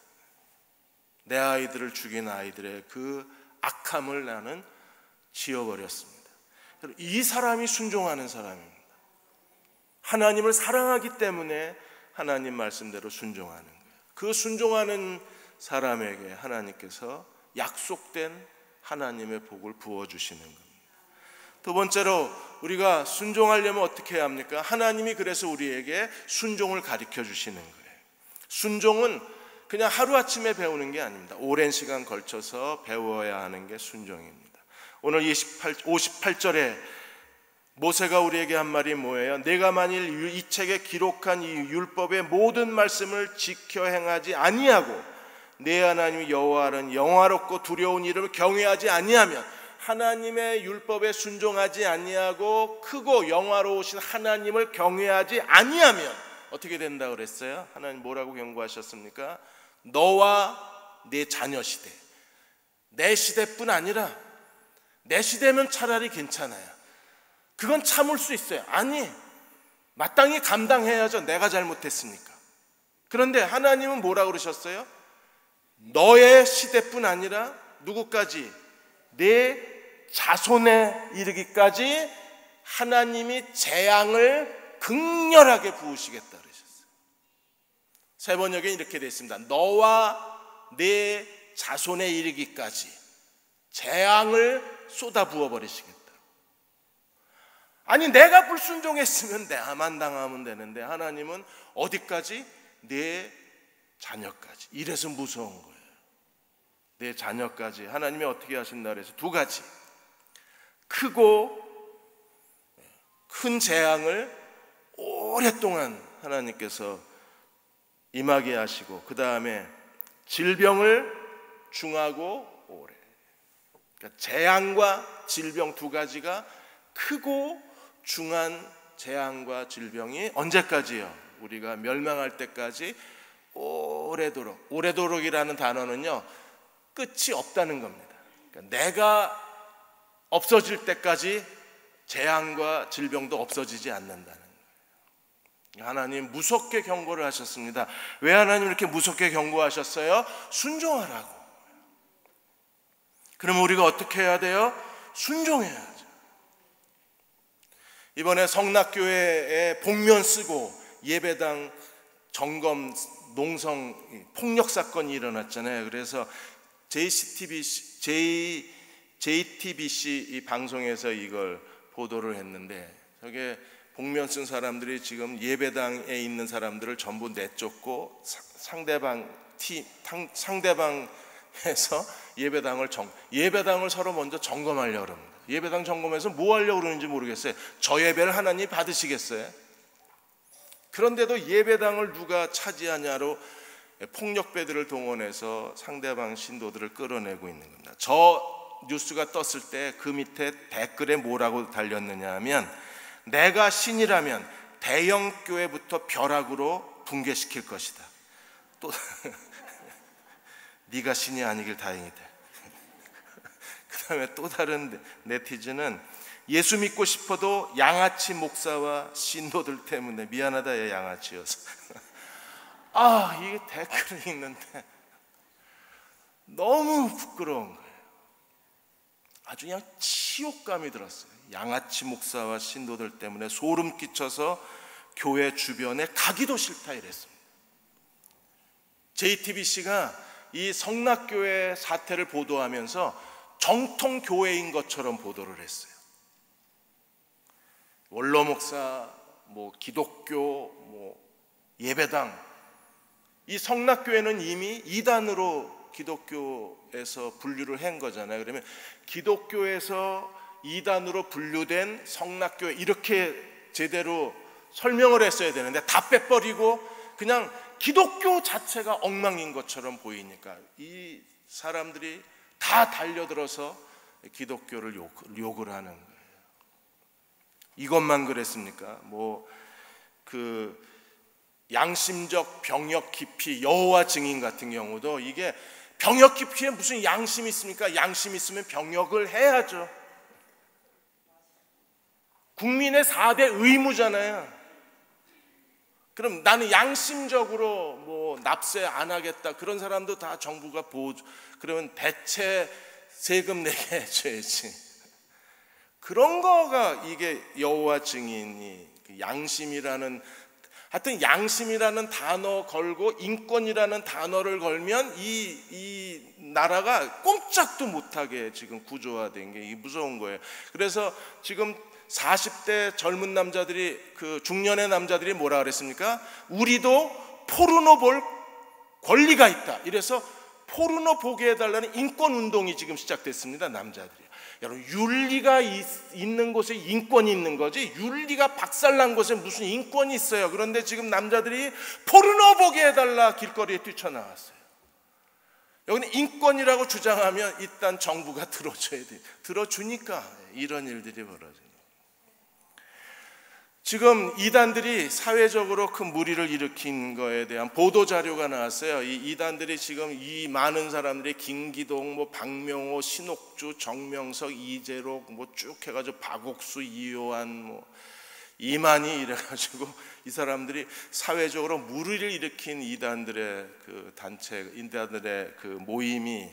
내 아이들을 죽인 아이들의 그 악함을 나는 지워버렸습니다. 이 사람이 순종하는 사람입니다. 하나님을 사랑하기 때문에 하나님 말씀대로 순종하는 거예요. 그 순종하는 사람에게 하나님께서 약속된 하나님의 복을 부어주시는 겁니다. 두 번째로 우리가 순종하려면 어떻게 해야 합니까? 하나님이 그래서 우리에게 순종을 가르쳐 주시는 거예요. 순종은 그냥 하루아침에 배우는 게 아닙니다. 오랜 시간 걸쳐서 배워야 하는 게 순종입니다. 오늘 58절에 모세가 우리에게 한 말이 뭐예요? 내가 만일 이 책에 기록한 이 율법의 모든 말씀을 지켜 행하지 아니하고 내 하나님 여호와는 영화롭고 두려운 이름을 경외하지 아니하면 하나님의 율법에 순종하지 아니하고 크고 영화로우신 하나님을 경외하지 아니하면 어떻게 된다고 그랬어요? 하나님 뭐라고 경고하셨습니까? 너와 네 자녀 시대, 내 시대뿐 아니라 내 시대면 차라리 괜찮아요. 그건 참을 수 있어요. 아니, 마땅히 감당해야죠. 내가 잘못했으니까. 그런데 하나님은 뭐라고 그러셨어요? 너의 시대뿐 아니라 누구까지? 내 자손에 이르기까지 하나님이 재앙을 극렬하게 부으시겠다 그러셨어요. 세 번역에 이렇게 되어 있습니다. 너와 내 자손에 이르기까지 재앙을 쏟아 부어 버리시겠다. 아니, 내가 불순종했으면 내만 당하면 되는데 하나님은 어디까지? 내 자녀까지. 이래서 무서운 거예요. 내 자녀까지 하나님이 어떻게 하신다 그래서 두 가지, 크고 큰 재앙을 오랫동안 하나님께서 임하게 하시고, 그 다음에 질병을 중하고 오래. 그러니까 재앙과 질병 두 가지가, 크고 중한 재앙과 질병이 언제까지요? 우리가 멸망할 때까지 오래도록. 오래도록이라는 단어는요, 끝이 없다는 겁니다. 그러니까 내가 없어질 때까지 재앙과 질병도 없어지지 않는다는 거예요. 하나님 무섭게 경고를 하셨습니다. 왜 하나님 이렇게 무섭게 경고하셨어요? 순종하라고. 그럼 우리가 어떻게 해야 돼요? 순종해야죠. 이번에 성락교회에 복면 쓰고 예배당 점검 농성 폭력 사건이 일어났잖아요. 그래서 JTBC 이 방송에서 이걸 보도를 했는데, 저게 복면 쓴 사람들이 지금 예배당에 있는 사람들을 전부 내쫓고 상대방에서 예배당을 서로 먼저 점검하려고 합니다. 예배당 점검해서 뭐 하려고 그러는지 모르겠어요. 저 예배를 하나님 받으시겠어요? 그런데도 예배당을 누가 차지하냐로 폭력배들을 동원해서 상대방 신도들을 끌어내고 있는 겁니다. 저 뉴스가 떴을 때 그 밑에 댓글에 뭐라고 달렸느냐 하면, 내가 신이라면 대형 교회부터 벼락으로 붕괴시킬 것이다. 또 네가 신이 아니길 다행이다. 그 다음에 또 다른 네티즌은, 예수 믿고 싶어도 양아치 목사와 신도들 때문에 미안하다, 얘 양아치여서. 이게 댓글을 읽는데 너무 부끄러운 거예요. 아주 그냥 치욕감이 들었어요. 양아치 목사와 신도들 때문에 소름 끼쳐서 교회 주변에 가기도 싫다 이랬습니다. JTBC가 이 성락교회 사태를 보도하면서 정통 교회인 것처럼 보도를 했어요. 원로 목사, 기독교, 예배당, 이 성락교회는 이미 이단으로 기독교에서 분류를 한 거잖아요. 그러면 기독교에서 이단으로 분류된 성락교회, 이렇게 제대로 설명을 했어야 되는데 다 빼버리고 그냥 기독교 자체가 엉망인 것처럼 보이니까 이 사람들이 다 달려들어서 기독교를 욕을 하는 거예요. 이것만 그랬습니까? 양심적 병역 기피, 여호와 증인 같은 경우도, 이게 병역 기피에 무슨 양심이 있습니까? 양심 있으면 병역을 해야죠. 국민의 4대 의무잖아요. 그럼 나는 양심적으로 납세 안 하겠다, 그런 사람도 다 정부가 그러면 대체 세금 내게 해줘야지. 그런 거가 이게 여호와 증인이 양심이라는, 하여튼 양심이라는 단어 걸고 인권이라는 단어를 걸면 이 나라가 꼼짝도 못하게 지금 구조화된 게, 이게 무서운 거예요. 그래서 지금 40대 젊은 남자들이, 중년의 남자들이 뭐라 그랬습니까? 우리도 포르노 볼 권리가 있다. 이래서 포르노 보게 해달라는 인권운동이 지금 시작됐습니다. 남자들이. 여러분, 윤리가 있는 곳에 인권이 있는 거지, 윤리가 박살난 곳에 무슨 인권이 있어요. 그런데 지금 남자들이 포르노 보게 해달라 길거리에 뛰쳐나왔어요. 여기는 인권이라고 주장하면 일단 정부가 들어줘야 돼. 들어주니까 이런 일들이 벌어져요. 지금 이단들이 사회적으로 큰 무리를 일으킨 거에 대한 보도 자료가 나왔어요. 이 이단들이 지금 이 많은 사람들이 김기동, 박명호, 신옥주, 정명석, 이재록 쭉 해가지고 박옥수, 이요한, 이만희 이래가지고 이 사람들이 사회적으로 무리를 일으킨 이단들의 그 단체, 이단들의 그 모임이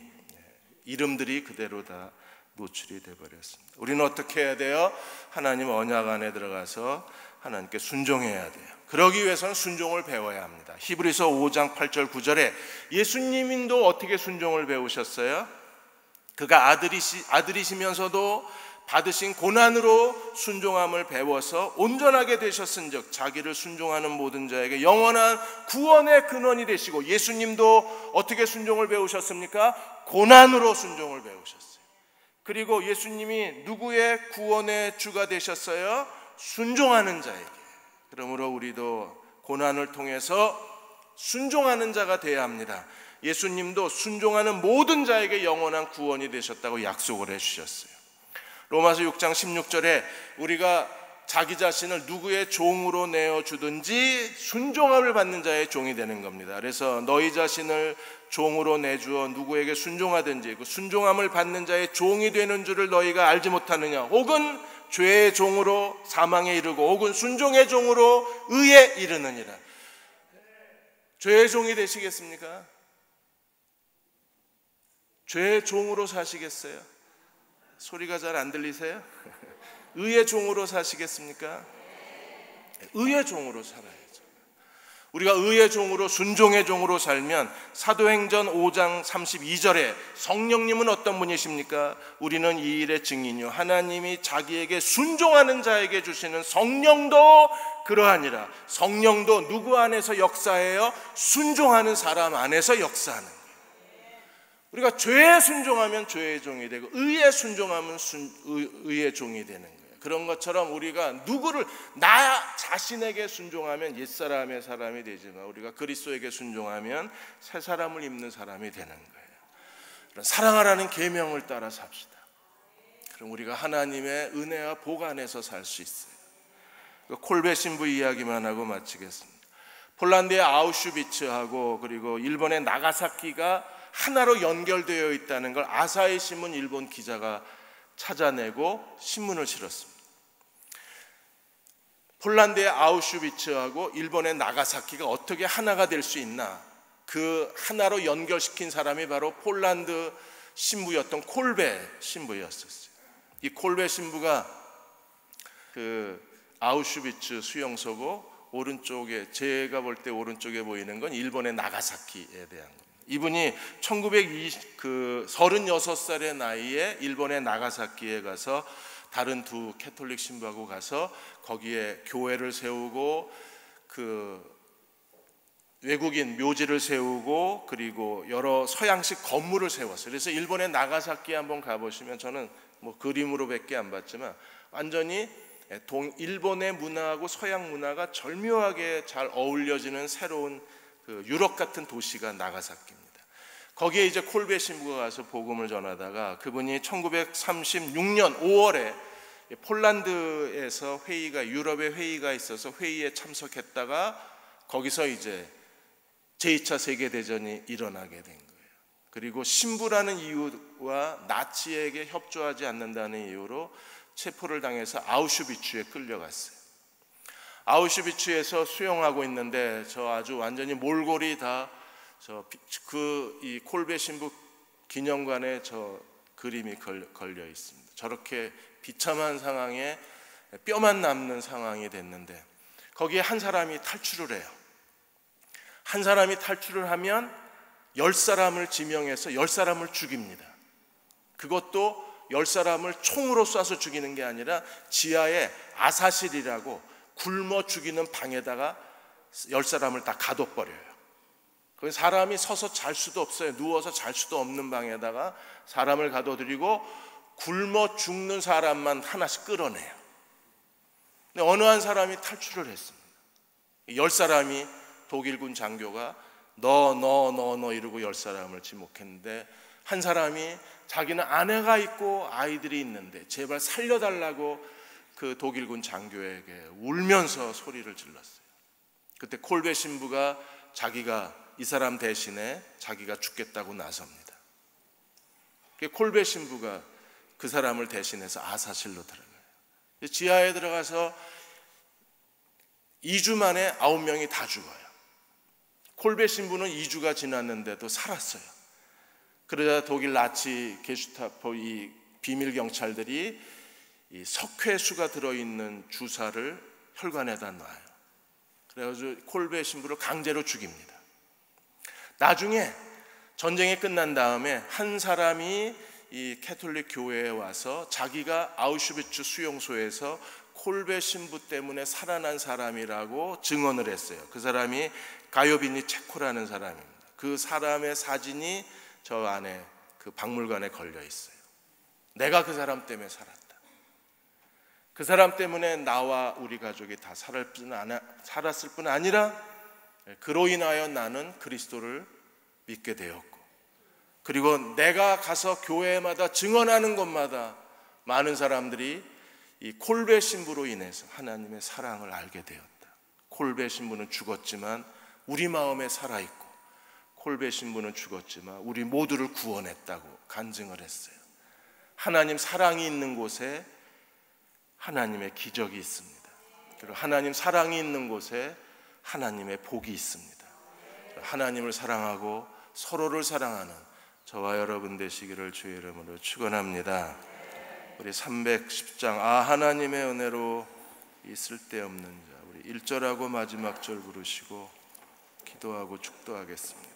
이름들이 그대로 다 노출이 돼버렸습니다. 우리는 어떻게 해야 돼요? 하나님 언약 안에 들어가서 하나님께 순종해야 돼요. 그러기 위해서는 순종을 배워야 합니다. 히브리서 5장 8절 9절에 예수님도 어떻게 순종을 배우셨어요? 그가 아들이시면서도 받으신 고난으로 순종함을 배워서 온전하게 되셨은즉 자기를 순종하는 모든 자에게 영원한 구원의 근원이 되시고, 예수님도 어떻게 순종을 배우셨습니까? 고난으로 순종을 배우셨어요. 그리고 예수님이 누구의 구원의 주가 되셨어요? 순종하는 자에게. 그러므로 우리도 고난을 통해서 순종하는 자가 되어야 합니다. 예수님도 순종하는 모든 자에게 영원한 구원이 되셨다고 약속을 해주셨어요. 로마서 6장 16절에 우리가 자기 자신을 누구의 종으로 내어주든지 순종함을 받는 자의 종이 되는 겁니다. 그래서 너희 자신을 종으로 내주어 누구에게 순종하든지 그 순종함을 받는 자의 종이 되는 줄을 너희가 알지 못하느냐? 혹은 죄의 종으로 사망에 이르고 혹은 순종의 종으로 의에 이르느니라. 죄의 종이 되시겠습니까? 죄의 종으로 사시겠어요? 소리가 잘 안 들리세요? 의의 종으로 사시겠습니까? 의의 종으로 살아야죠. 우리가 의의 종으로, 순종의 종으로 살면 사도행전 5장 32절에 성령님은 어떤 분이십니까? 우리는 이 일의 증인이요 하나님이 자기에게 순종하는 자에게 주시는 성령도 그러하니라. 성령도 누구 안에서 역사해요? 순종하는 사람 안에서 역사하는 거예요. 우리가 죄에 순종하면 죄의 종이 되고 의에 순종하면 의의 종이 되는 거예요. 그런 것처럼 우리가 누구를, 나 자신에게 순종하면 옛사람의 사람이 되지만 우리가 그리스도에게 순종하면 새 사람을 입는 사람이 되는 거예요. 사랑하라는 계명을 따라 삽시다. 그럼 우리가 하나님의 은혜와 복 안에서 살 수 있어요. 콜베 신부 이야기만 하고 마치겠습니다. 폴란드의 아우슈비츠하고 그리고 일본의 나가사키가 하나로 연결되어 있다는 걸 아사히 신문 일본 기자가 찾아내고 신문을 실었습니다. 폴란드의 아우슈비츠하고 일본의 나가사키가 어떻게 하나가 될 수 있나? 그 하나로 연결시킨 사람이 바로 폴란드 신부였던 콜베 신부였었어요. 이 콜베 신부가 그 아우슈비츠 수용소고 오른쪽에, 제가 볼 때 오른쪽에 보이는 건 일본의 나가사키에 대한 겁니다. 이분이 36살의 나이에 일본의 나가사키에 가서 다른 두 캐톨릭 신부하고 가서 거기에 교회를 세우고 그 외국인 묘지를 세우고 그리고 여러 서양식 건물을 세웠어요. 그래서 일본의 나가사키에 한번 가보시면, 저는 뭐 그림으로밖에 안 봤지만 완전히 일본의 문화하고 서양 문화가 절묘하게 잘 어울려지는 새로운 그 유럽 같은 도시가 나가사키입니다. 거기에 이제 콜베 신부가 가서 복음을 전하다가 그분이 1936년 5월에 폴란드에서 유럽의 회의가 있어서 회의에 참석했다가 거기서 이제 제2차 세계대전이 일어나게 된 거예요. 그리고 신부라는 이유와 나치에게 협조하지 않는다는 이유로 체포를 당해서 아우슈비츠에 끌려갔어요. 아우슈비츠에서 수용하고 있는데 저 아주 완전히 몰골이 다 이 콜베 신부 기념관에 저 그림이 걸려 있습니다. 저렇게 비참한 상황에 뼈만 남는 상황이 됐는데 거기에 한 사람이 탈출을 해요. 한 사람이 탈출을 하면 10사람을 지명해서 10사람을 죽입니다. 그것도 10사람을 총으로 쏴서 죽이는 게 아니라 지하에 아사실이라고 굶어 죽이는 방에다가 10사람을 다 가둬버려요. 거기 사람이 서서 잘 수도 없어요. 누워서 잘 수도 없는 방에다가 사람을 가둬들이고 굶어 죽는 사람만 하나씩 끌어내요. 근데 어느 한 사람이 탈출을 했습니다. 10사람이 독일군 장교가 너 이러고 10사람을 지목했는데 한 사람이 자기는 아내가 있고 아이들이 있는데 제발 살려달라고 그 독일군 장교에게 울면서 소리를 질렀어요. 그때 콜베 신부가 자기가 이 사람 대신에 자기가 죽겠다고 나섭니다. 콜베 신부가 그 사람을 대신해서 아사실로 들어가요. 지하에 들어가서 2주 만에 9명이 다 죽어요. 콜베 신부는 2주가 지났는데도 살았어요. 그러자 독일 나치 게슈타포 이 비밀 경찰들이 이 석회수가 들어있는 주사를 혈관에다 놔요. 그래가지고 콜베 신부를 강제로 죽입니다. 나중에 전쟁이 끝난 다음에 한 사람이 이 캐톨릭 교회에 와서 자기가 아우슈비츠 수용소에서 콜베 신부 때문에 살아난 사람이라고 증언을 했어요. 그 사람이 가요비니 체코라는 사람입니다. 그 사람의 사진이 저 안에 그 박물관에 걸려 있어요. 내가 그 사람 때문에 살았다. 그 사람 때문에 나와 우리 가족이 다 살았을 뿐 아니라 그로 인하여 나는 그리스도를 믿게 되었고, 그리고 내가 가서 교회마다 증언하는 곳마다 많은 사람들이 이 콜베 신부로 인해서 하나님의 사랑을 알게 되었다. 콜베 신부는 죽었지만 우리 마음에 살아있고, 콜베 신부는 죽었지만 우리 모두를 구원했다고 간증을 했어요. 하나님 사랑이 있는 곳에 하나님의 기적이 있습니다. 그리고 하나님 사랑이 있는 곳에 하나님의 복이 있습니다. 하나님을 사랑하고 서로를 사랑하는 저와 여러분 되시기를 주의 이름으로 축원합니다. 우리 310장 하나님의 은혜로 이 쓸데없는 자, 우리 1절하고 마지막 절 부르시고 기도하고 축도하겠습니다.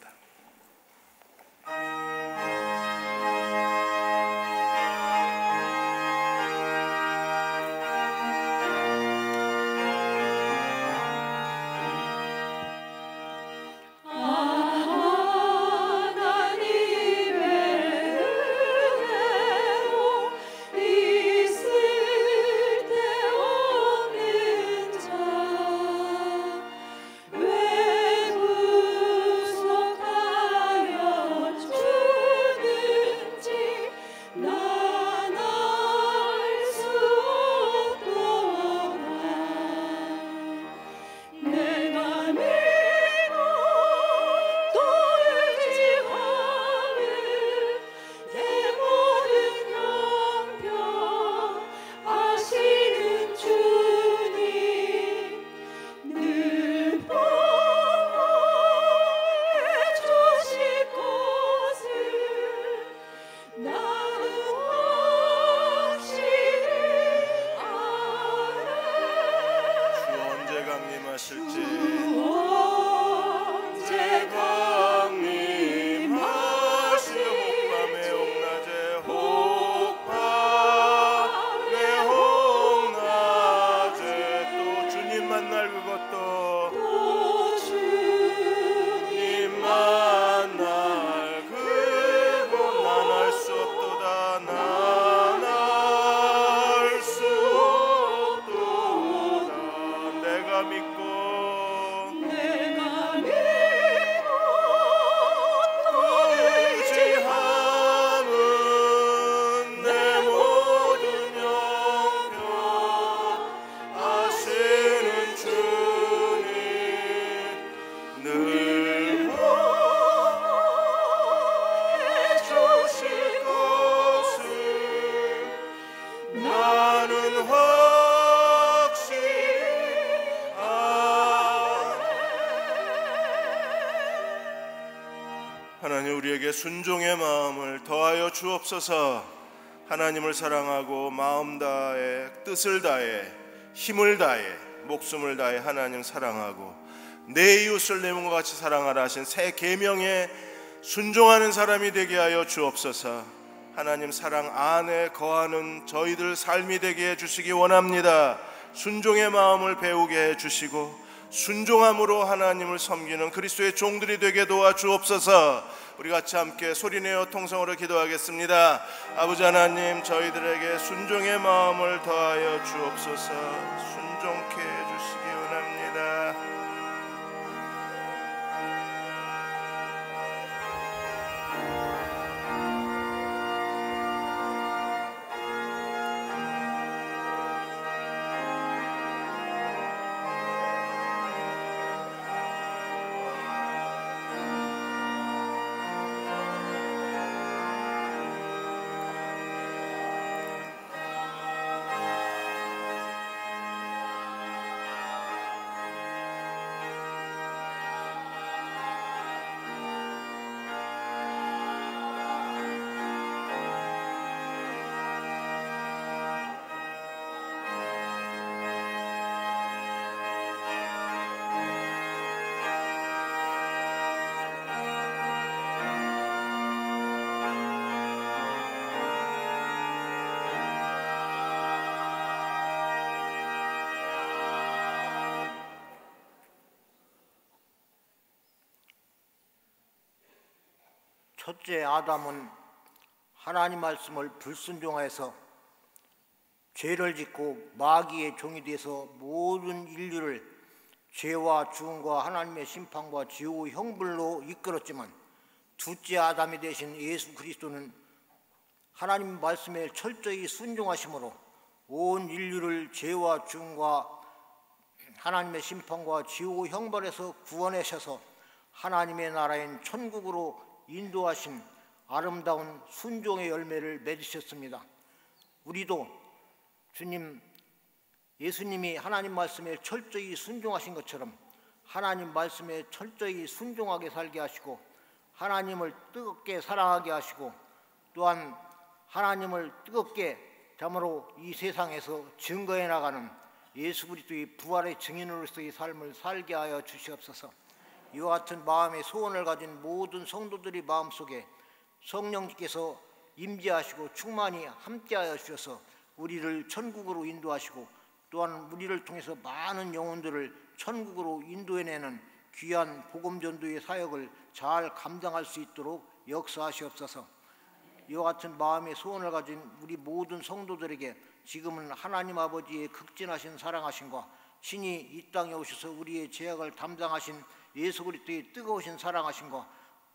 하나님, 우리에게 순종의 마음을 더하여 주옵소서. 하나님을 사랑하고 마음 다해 뜻을 다해 힘을 다해 목숨을 다해 하나님 사랑하고 내 이웃을 내 몸과 같이 사랑하라 하신 새 계명에 순종하는 사람이 되게 하여 주옵소서. 하나님 사랑 안에 거하는 저희들 삶이 되게 해주시기 원합니다. 순종의 마음을 배우게 해주시고 순종함으로 하나님을 섬기는 그리스도의 종들이 되게 도와주옵소서. 우리 같이 함께 소리내어 통성으로 기도하겠습니다. 아버지 하나님, 저희들에게 순종의 마음을 더하여 주옵소서. 순종케 해주시기 원합니다. 첫째 아담은 하나님 말씀을 불순종하여서 죄를 짓고 마귀의 종이 돼서 모든 인류를 죄와 죽음과 하나님의 심판과 지옥의 형벌로 이끌었지만, 둘째 아담이 되신 예수 그리스도는 하나님 말씀에 철저히 순종하심으로 온 인류를 죄와 죽음과 하나님의 심판과 지옥의 형벌에서 구원하셔서 하나님의 나라인 천국으로 인도하신 아름다운 순종의 열매를 맺으셨습니다. 우리도 예수님이 하나님 말씀에 철저히 순종하신 것처럼 하나님 말씀에 철저히 순종하게 살게 하시고, 하나님을 뜨겁게 사랑하게 하시고, 또한 하나님을 뜨겁게 참으로 이 세상에서 증거해 나가는 예수 그리스도의 부활의 증인으로서의 삶을 살게 하여 주시옵소서. 이와 같은 마음의 소원을 가진 모든 성도들의 마음속에 성령님께서 임재하시고 충만히 함께하여 주셔서 우리를 천국으로 인도하시고, 또한 우리를 통해서 많은 영혼들을 천국으로 인도해내는 귀한 복음전도의 사역을 잘 감당할 수 있도록 역사하시옵소서. 이와 같은 마음의 소원을 가진 우리 모든 성도들에게 지금은 하나님 아버지의 극진하신 사랑하심과 신이 이 땅에 오셔서 우리의 죄악을 담당하신 예수 그리스도의 뜨거우신 사랑하심과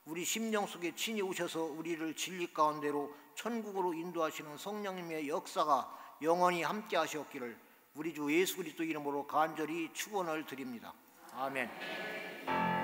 우리 심령 속에 친히 오셔서 우리를 진리 가운데로 천국으로 인도하시는 성령님의 역사가 영원히 함께 하시옵기를 우리 주 예수 그리스도 이름으로 간절히 축원을 드립니다. 아멘.